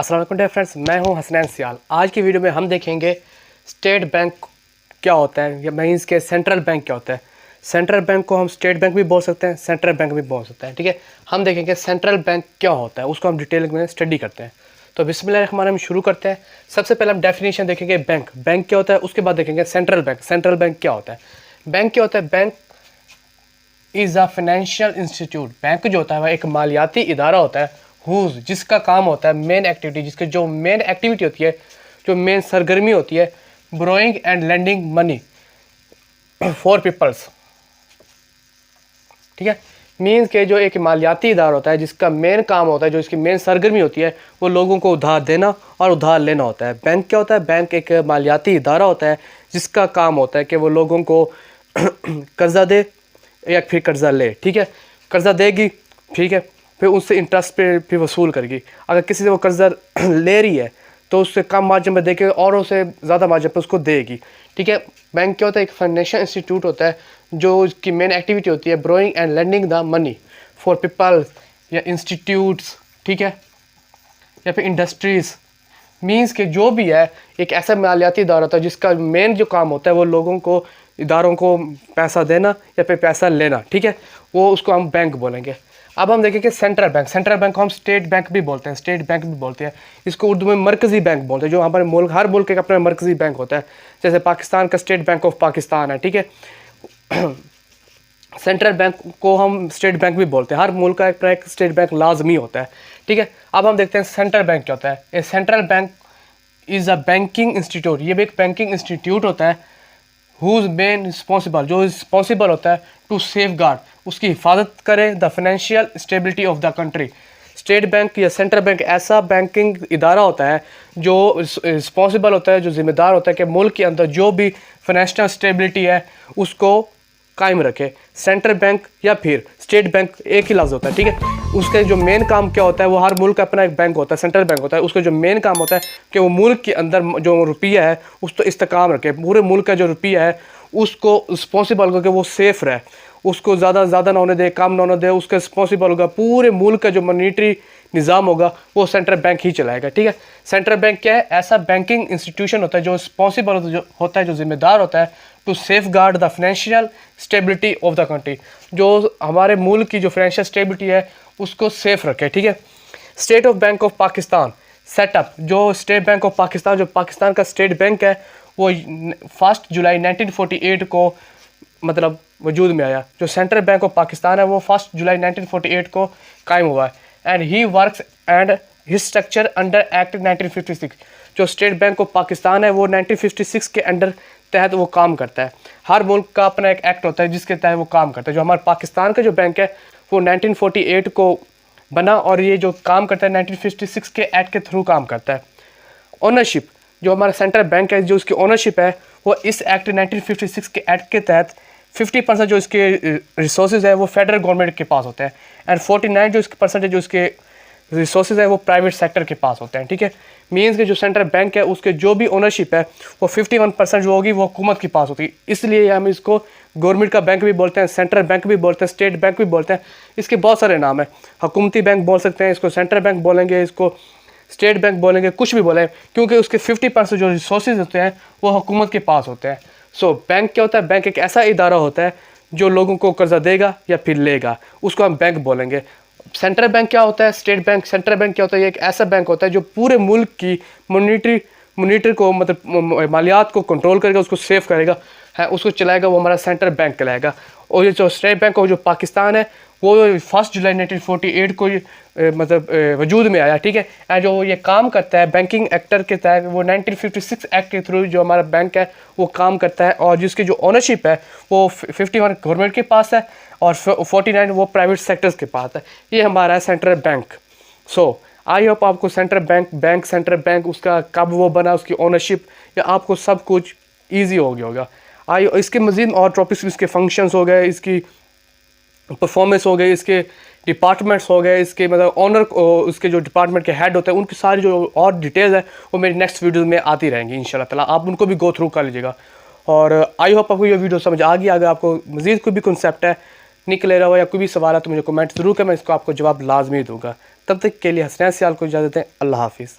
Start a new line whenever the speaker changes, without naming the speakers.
अस्सलाम वालेकुम dear friends, मैं हूं हसनैन सियाल। आज की वीडियो में हम देखेंगे स्टेट बैंक क्या होता है, या मीन्स के सेंट्रल बैंक क्या होता है। सेंट्रल बैंक को हम स्टेट बैंक भी बोल सकते हैं, सेंट्रल बैंक भी बोल सकते हैं। ठीक है, हम देखेंगे सेंट्रल बैंक क्या होता है, उसको हम डिटेल में स्टडी करते हैं। तो बिस्मिल्लाहिर्रहमानिर्रहीम शुरू करते हैं। सबसे पहले हम डेफिनेशन देखेंगे बैंक क्या होता है, उसके बाद देखेंगे सेंट्रल बैंक क्या होता है। बैंक क्या होता है? Bank is a financial institute. Bank जो होता है वह एक मालियाती इदारा होता है जिसका काम होता है मेन एक्टिविटी, जिसके जो मेन एक्टिविटी होती है, जो मेन सरगर्मी होती है, borrowing and lending money for peoples. ठीक है, मीन्स के जो एक मालियाती इदारा होता है जिसका मेन काम होता है, जो इसकी मेन सरगर्मी होती है, वो लोगों को उधार देना और उधार लेना होता है। बैंक क्या होता है? बैंक एक मालियाती इदारा होता है जिसका काम होता है कि वो लोगों को कर्जा दे या फिर कर्जा ले। ठीक है, कर्जा देगी, ठीक है, फिर उससे इंटरेस्ट पे फिर वसूल करेगी। अगर किसी से वो कर्जा ले रही है तो उससे कम मार्जिन पे देके और उसे ज़्यादा मार्जिन पे उसको देगी। ठीक है, बैंक क्या होता है? एक फाइनेंशियल इंस्टीट्यूट होता है जो उसकी मेन एक्टिविटी होती है borrowing and lending the money for people या इंस्टीट्यूट्स, ठीक है, या फिर इंडस्ट्रीज़। मीन्स के जो भी है एक ऐसा मालियाती इदारा होता है जिसका मेन जो काम होता है वो लोगों को, इदारों को पैसा देना या फिर पैसा लेना। ठीक है, वो उसको हम बैंक बोलेंगे। अब हम देखेंगे सेंट्रल बैंक को हम स्टेट बैंक भी बोलते हैं, इसको उर्दू में मरकज़ी बैंक बोलते हैं। जो हमारे मुल्क, हर मुल्क का अपना मरकज़ी बैंक होता है। जैसे पाकिस्तान का स्टेट बैंक ऑफ पाकिस्तान है। ठीक है, सेंट्रल बैंक को हम स्टेट बैंक भी बोलते हैं। हर मुल्क का एक स्टेट बैंक लाजमी होता है। ठीक है, अब हम देखते हैं सेंट्रल बैंक क्या होता है। A central bank is a banking institute. ये भी एक बैंकिंग इंस्टीट्यूट होता है हुज मेन रिस्पॉन्सिबल, जो रिस्पॉन्सिबल होता है टू सेफ गार्ड, उसकी हिफाजत करे the financial stability of the country. State bank या सेंट्रल बैंक ऐसा बैंकिंग इदारा होता है जो रिस्पॉन्सिबल होता है, जो जिम्मेदार होता है कि मुल्क के अंदर जो भी फाइनेंशियल स्टेबिलिटी है उसको कायम रखे। सेंट्रल बैंक या फिर स्टेट बैंक एक ही लफ्ज़ होता है। ठीक है, उसके जो मेन काम क्या होता है, वो हर मुल्क का अपना एक बैंक होता है, सेंट्रल बैंक होता है। उसका जो मेन काम होता है कि वो मुल्क के अंदर जो रुपया है उसको इस्तेकाम रखे, पूरे मुल्क का जो रुपया है उसको रिस्पॉन्सिबल करके वो सेफ रहे, उसको ज़्यादा ना होने दे, कम ना होने दे, उसका रिस्पॉन्सिबल होगा। पूरे मुल्क का जो मॉनेटरी निज़ाम होगा वो सेंट्रल बैंक ही चलाएगा। ठीक है, सेंट्रल बैंक क्या है? ऐसा बैंकिंग इंस्टीट्यूशन होता है जो रिस्पॉन्सिबल होता है, जो जिम्मेदार होता है to safeguard the financial stability of the country, जो हमारे मुल्क की जो फाइनेंशियल स्टेबिलिटी है उसको सेफ रखे। ठीक है, state of bank of Pakistan setup, जो स्टेट बैंक ऑफ पाकिस्तान, जो पाकिस्तान का स्टेट बैंक है, वो 1 जुलाई 1948 को मतलब वजूद में आया। जो सेंट्रल बैंक ऑफ पाकिस्तान है वो 1 जुलाई 1948 को कायम हुआ है। And he works and his structure under act 1956। जो स्टेट बैंक ऑफ पाकिस्तान है वो 1956 के अंडर तहत वो काम करता है। हर मुल्क का अपना एक एक्ट होता है जिसके तहत वो काम करता है। जो हमारे पाकिस्तान का जो बैंक है वो 1948 को बना और ये जो काम करता है 1956 के एक्ट के थ्रू काम करता है। ओनरशिप, जो हमारा सेंट्रल बैंक है, जो उसकी ओनरशिप है वो इस एक्ट 1956 के एक्ट के तहत 50% जो इसके रिसोर्सेज है वो फेडरल गवर्नमेंट के पास होते हैं एंड 49 जो इसके परसेंटेज जो इसके रिसोर्सेज है वो प्राइवेट सेक्टर के पास होते हैं। ठीक है, मीन्स के जो सेंट्रल बैंक है उसके जो भी ओनरशिप है वो 51% जो होगी वो हुकूमत के पास होती है। इसलिए हम इसको गवर्नमेंट का बैंक भी बोलते हैं, सेंट्रल बैंक भी बोलते हैं, स्टेट बैंक भी बोलते हैं। इसके बहुत सारे नाम है। हुकूमती बैंक बोल सकते हैं, इसको सेंट्रल बैंक बोलेंगे, इसको स्टेट बैंक बोलेंगे, कुछ भी बोलें, क्योंकि उसके 50% जो रिसोर्सेज होते हैं वो हुकूमत के पास होते हैं। सो बैंक क्या होता है? बैंक एक ऐसा इदारा होता है जो लोगों को कर्जा देगा या फिर लेगा, उसको हम बैंक बोलेंगे। सेंट्रल बैंक क्या होता है? स्टेट बैंक, सेंट्रल बैंक क्या होता है? ये एक ऐसा बैंक होता है जो पूरे मुल्क की मॉनेटरी को, मतलब मालियात को कंट्रोल करेगा, उसको सेफ करेगा, है, उसको चलाएगा, वो हमारा सेंट्रल बैंक कहलाएगा। और ये जो स्टेट बैंक जो पाकिस्तान है वो 1 जुलाई 1948 को मतलब वजूद में आया। ठीक है, एंड जो ये काम करता है बैंकिंग एक्टर के तहत, वो 1956 एक्ट के थ्रू जो हमारा बैंक है वो काम करता है। और जिसकी जो ओनरशिप है वो 51 गवर्नमेंट के पास है और 49 वो प्राइवेट सेक्टर्स के पास है। ये हमारा है central bank. So I hope आपको सेंट्रल बैंक उसका कब वो बना, उसकी ओनरशिप, या आपको सब कुछ ईजी हो गया होगा। इसके मज़ीद और टॉपिक्स, इसके फंक्शंस हो गए, इसकी परफॉर्मेंस हो गई, इसके डिपार्टमेंट्स हो गए, इसके मतलब ऑनर, उसके जो डिपार्टमेंट के हेड होते हैं उनकी सारी जो और डिटेल्स है वो मेरी नेक्स्ट वीडियो में आती रहेंगी इंशाल्लाह ताला। आप उनको भी गो थ्रू कर लीजिएगा। और आई होप आपको ये वीडियो समझ आ गई। अगर आपको मज़ीद कोई भी कॉन्सेप्ट है निकले रहा हो या कोई भी सवाल है तो मुझे कमेंट ज़रूर करें, मैं इसको आपको जवाब लाजमी दूंगा। तब तक के लिए हसनैन सियाल को इजाज़त दें। अल्लाह हाफिज़।